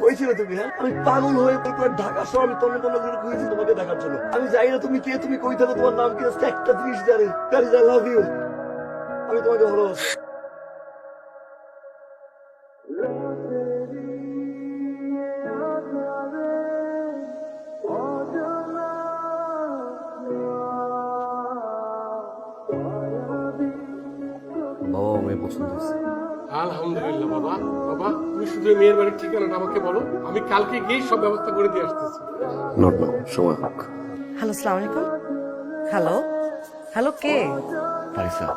ওই ছিল তুমি, হ্যাঁ? আমি পাগল হয়ে ঢাকা শহর আমি তন্ন তন্ন করে ঘুরেছি তোমাকে দেখার জন্য। আমি জানি না তুমি কে, তুমি কই থাকো, তোমার নাম কি, একটা জিনিস জানি, গাইজ আই লাভ ইউ। আমি তোমাকে ভালোবাসি। বাবা মেয়ে পছন্দ হয়েছে। আলহামদুলিল্লাহ বাবা। বাবা তুমি শুধু মেয়ের বাড়ির ঠিকানাটা আমাকে বলো, আমি কালকে গিয়ে সব ব্যবস্থা করে দিয়ে আসতেছি। নট নাও, সময় হোক। হ্যালো, সালাম আলাইকুম। হ্যালো হ্যালো, কে? পারিসা,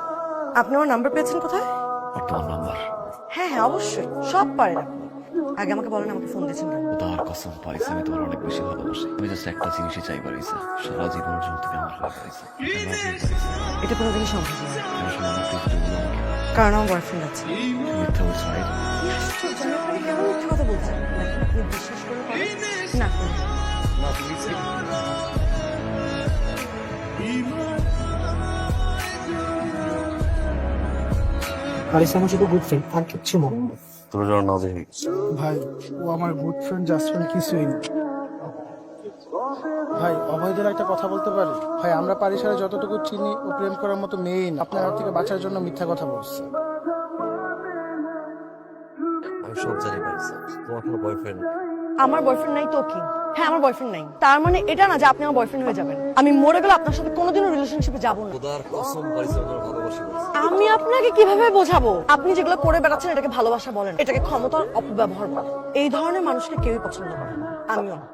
আপনি আমার নাম্বার পেয়েছেন কোথায়? আর তোমার নাম্বার? হ্যাঁ হ্যাঁ, অবশ্যই, সব পারেন আপনি। আগে আমাকে বলেন, আমাকে ফোন দিয়েছেন কেন? তার কসম পারিসা, আমি তোমার অনেক বেশি ভালোবাসি। আমি জাস্ট একটা জিনিসই চাই পারিসা, সারা জীবনের জন্য তুমি আমার হয়ে পারিসা। এটা কোনোদিনই সম্ভব না, আমাকে কারণ আমার বয়ফ্রেন্ড আছে। মিথ্যা বলছো, রাইট? কি আশ্চর্য, আমি আপনাকে কেন মিথ্যা কথা বলছেন? নাকি আপনি বিশ্বাস করে করেন? না করুন। পারিস আমার শুধু গুড ফ্রেন্ড, আর কিচ্ছু মনে নেই। তোর জন্য না দেখে ভাই ও আমার গুড ফ্রেন্ড, জাস্ট ফ্রেন্ড কিছুই না। ভাই অভয়দের একটা কথা বলতে পারি? ভাই আমরা পারিসারে যতটুকু চিনি ও প্রেম করার মতো মেয়েই না। আপনার হাত থেকে বাঁচার জন্য মিথ্যা কথা বলছে। আমি সব জানি পারিসা, তোমার কোনো বয়ফ্রেন্ড? আমার বয়ফ্রেন্ড নাই তো কি? হ্যাঁ, আমার বয়ফ্রেন্ড নাই, তার মানে এটা না যে আপনি আমার বয়ফ্রেন্ড হয়ে যাবেন। আমি মরে গেলে আপনার সাথে কোনোদিনও রিলেশনশিপে যাবো না। খোদার কসম পারিসা, তোমার ভালোবাসি বলছি। আমি আপনাকে কিভাবে বোঝাবো? আপনি যেগুলো করে বেড়াচ্ছেন এটাকে ভালোবাসা বলেন, এটাকে ক্ষমতার অপব্যবহার বলেন। এই ধরনের মানুষকে কেউই পছন্দ করে না, আমিও না।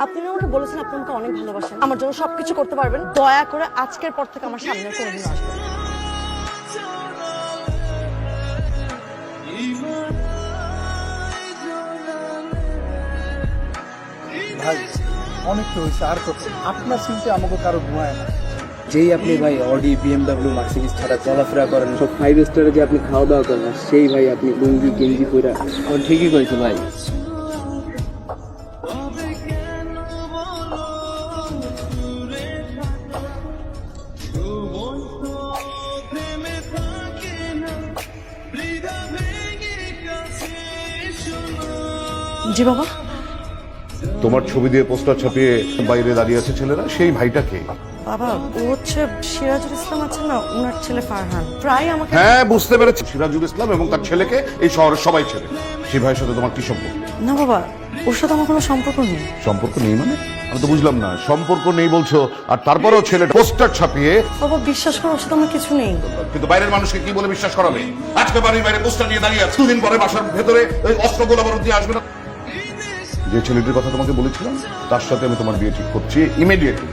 আপনি না আমাকে বলেছেন আপনি আমাকে অনেক ভালোবাসেন, আমার জন্য সবকিছু করতে পারবেন। দয়া করে আজকের পর থেকে আমার সামনে কোনোদিন আসবেন না। ভাই অনেক তো হয়েছে, আর কত? আপনার চিন্তা আমাকে কারো ঘুমায় না। যেই আপনি ভাই অডি বিএমডব্লিউ মার্সিডিজ ছাড়া চলাফেরা করেন, সব 5 স্টারে যে আপনি খাওয়া দাওয়া করেন, সেই ভাই আপনি লুঙ্গি গেঞ্জি পরে ঠিকই করেছে ভাই। জি বাবা। তোমার ছবি দিয়ে পোস্টার ছাপিয়ে বাইরে দাঁড়িয়ে আছে ছেলেরা, সেই ভাইটাকে? বাবা ও হচ্ছে সিরাজুল ইসলাম আছেন না, ওনার ছেলে ফারহান। প্রায় আমাকে। হ্যাঁ বুঝতে পেরেছি, সিরাজুল ইসলাম এবং তার ছেলেকে এই শহরের সবাই ছেলে। সেই ভাইয়ের সাথে তোমার কি সম্পর্ক? না বাবা, ওর সাথে আমার কোনো সম্পর্ক নেই। সম্পর্ক নেই মানে? আমি তো বুঝলাম না, সম্পর্ক নেই বলছো আর তারপরেও ছেলে পোস্টার ছাপিয়ে। বাবা বিশ্বাস করো, ওর সাথে আমার কিছু নেই। কিন্তু বাইরের মানুষকে কি বলে বিশ্বাস করাবে? আজকে বাড়ির বাইরে পোস্টার নিয়ে দাঁড়িয়ে আছে, দুদিন পরে বাসার ভেতরে ওই অস্ত্র গোলা বারুদ দিয়ে আসবে না। যে ছেলেটির কথা তোমাকে বলেছিলাম তার সাথে আমি তোমার বিয়ে ঠিক করছি ইমিডিয়েটলি।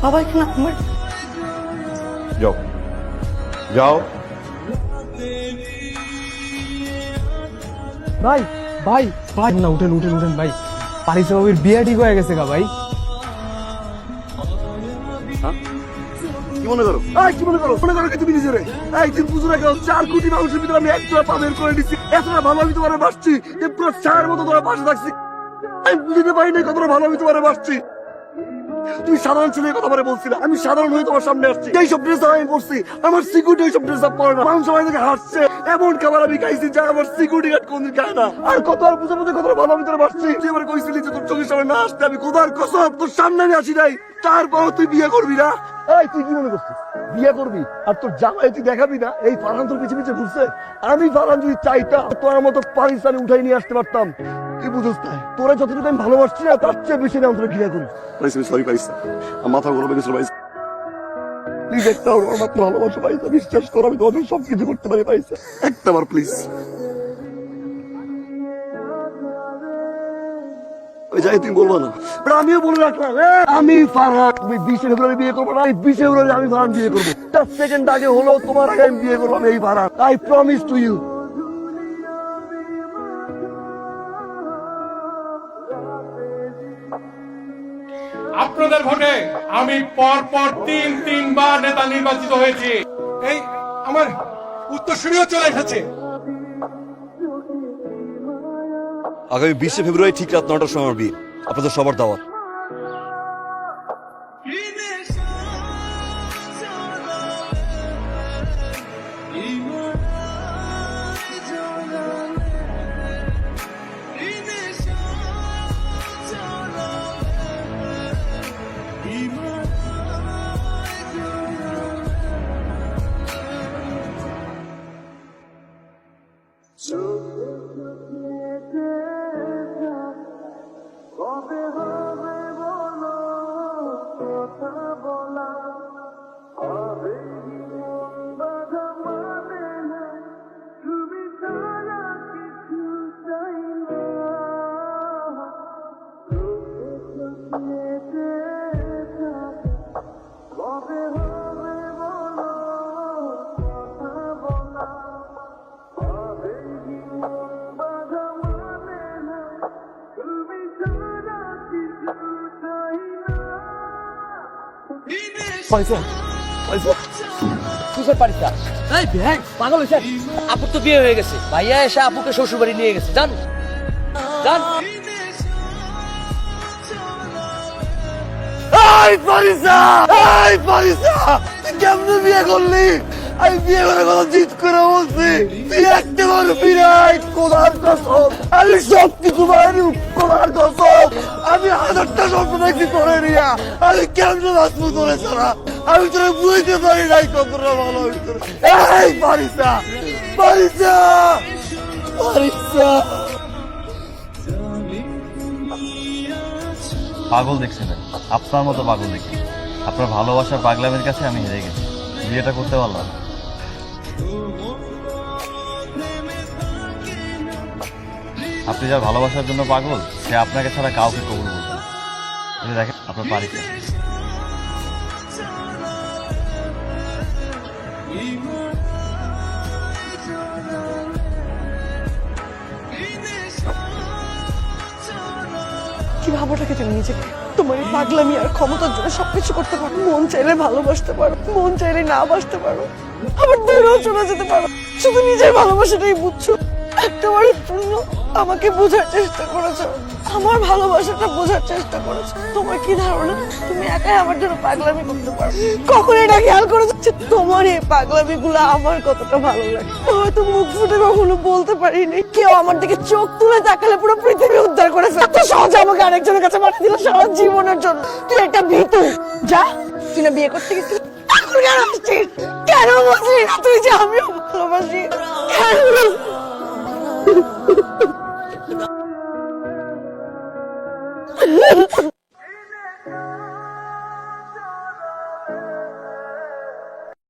বাবা এখানে আমার। যাও যাও। ভাই ভাই ভাই না, উঠেন উঠেন উঠেন ভাই, পারিসা বাবির বিয়ে ঠিক হয়ে গেছে গা ভাই। কি মনে করো? কি মনে করো? মনে করো কি তুমি নিজেরে? তুই বুঝো না কেন? 4 কোটি মানুষের ভিতরে আমি একটা পা বের করে দিচ্ছি। এতটা ভালো আমি তোমার বাসছি, পুরো চার মতো তোমার পাশে থাকছি। আমি বুঝতে পারি না কতটা ভালো আমি তোমার বাসছি। তুমি সাধারণ ছেলে কথা বলে বলছি না, আমি সাধারণ হয়ে তোমার সামনে আসছি। এইসব ড্রেস আমি পরছি, আমার সিকিউরিটি এইসব ড্রেস আপ পরে না। মানুষ সবাই থেকে হাসছে, এমন খাবার আমি খাইছি যা আমার সিকিউরিটি গার্ড কোনদিন খায় না। আর কত আর বুঝে বুঝে কতটা ভালো আমি তোর বাসছি। তুই এবার কইছিলি যে তোর চোখের সামনে না আসতে, আমি খোদার কসম তোর সামনে আমি আসি নাই। তারপর তুই বিয়ে করবি না? তুই কি মনে করছিস বিয়ে করবি আর তোর জামাই তুই দেখাবি না? এই ফারহান তোর পিছিয়ে পিছিয়ে ঘুরছে। আমি ফারহান যদি চাইতাম তোর মতো পাকিস্তানে উঠাই নিয়ে আসতে পারতাম। তুই বুঝোস না, তোরা যতটুকু আমি ভালোবাসছি না তার চেয়ে বেশি না তোরা ঘৃণা করি। সরি পাইসা, আমার মাথা গরম হয়ে গেছিল পাইসা। প্লিজ একটা আমার মাত্র ভালোবাসা পাইসা, বিশ্বাস করো আমি তোমাদের সবকিছু করতে পারি পাইসা, একটা বার প্লিজ। যাই তুমি বলবো না, আমিও বলে রাখলাম আমি ফারহান। তুমি 20 ফেব্রুয়ারি বিয়ে করবো না, 20 ফেব্রুয়ারি আমি ফারহান বিয়ে করবো। তার সেকেন্ড আগে হলো তোমার আগে আমি বিয়ে করবো, আমি এই Farhan. I promise to you. আপনাদের ভোটে আমি পর পর 3বার নেতা নির্বাচিত হয়েছি। এই আমার উত্তরসূরিও চলে এসেছে। আগামী 20 ফেব্রুয়ারি ঠিক রাত 9টার সময় বিয়ে, আপনাদের সবার দাওয়াত। কিসের পারিসা? এই ব্যাগ পাগল হয়েছে, আপুর তো বিয়ে হয়ে গেছে। ভাইয়া এসে আপুকে শ্বশুর বাড়ি নিয়ে গেছে, জান জান। এই পারিসা, এই পারিসা, তুই কেমনে বিয়ে করলি? আমি বিয়ে করে কথা জিত করে বলছি, তুই একটা পারবি না, খোদার কসম। আমি সব কিছু পারি, খোদার কসম। আমি 1000টা স্বপ্ন দেখছি তোরে নিয়া, আমি কেমনে বাঁচবো তোরে ছাড়া? আমি তোরে বুঝতে পারি নাই কতটা ভালো আমি তোরে। এই পারিসা, পারিসা, পারিসা। পাগল দেখছেন, আপনার মতো পাগল দেখি। আপনার ভালোবাসার পাগলামের কাছে আমি হেরে গেছি, বিয়েটা করতে পারলাম না। আপনি যার ভালোবাসার জন্য পাগল, সে আপনাকে ছাড়া কাউকে কবুল করবে না। এই যে দেখেন আপনার বাড়িতে কি ভাবোটাকে তুমি নিজেকে? তোমার এই পাগলামি আর ক্ষমতার জন্য সবকিছু করতে পারো। মন চাইলে ভালোবাসতে পারো, মন চাইলে না বাসতে পারো, আবার দূরেও চলে যেতে পারো। শুধু নিজের ভালোবাসাটাই বুঝছো। একটাবারের জন্য আমাকে বোঝার চেষ্টা করেছো, আমার ভালোবাসাটা বোঝার চেষ্টা করেছো। তোমার কি ধারণা তুমি একাই আমার জন্য পাগলামি করতে পারো? কখন এটা খেয়াল করে যাচ্ছে তোমার এই পাগলামি গুলো আমার কতটা ভালো লাগে? হয়তো মুখ ফুটে কখনো বলতে পারিনি, কেউ আমার দিকে চোখ তুলে তাকালে পুরো পৃথিবী উদ্ধার করে ফেলে। এত সহজে আমাকে আরেকজনের কাছে পাঠিয়ে দিল সারা জীবনের জন্য। তুই একটা ভীতু, যা। তুই না বিয়ে করতে গেছিস, এখন কেন আসছিস? কেন বলছিস না তুই যে আমিও ভালোবাসি? কেন?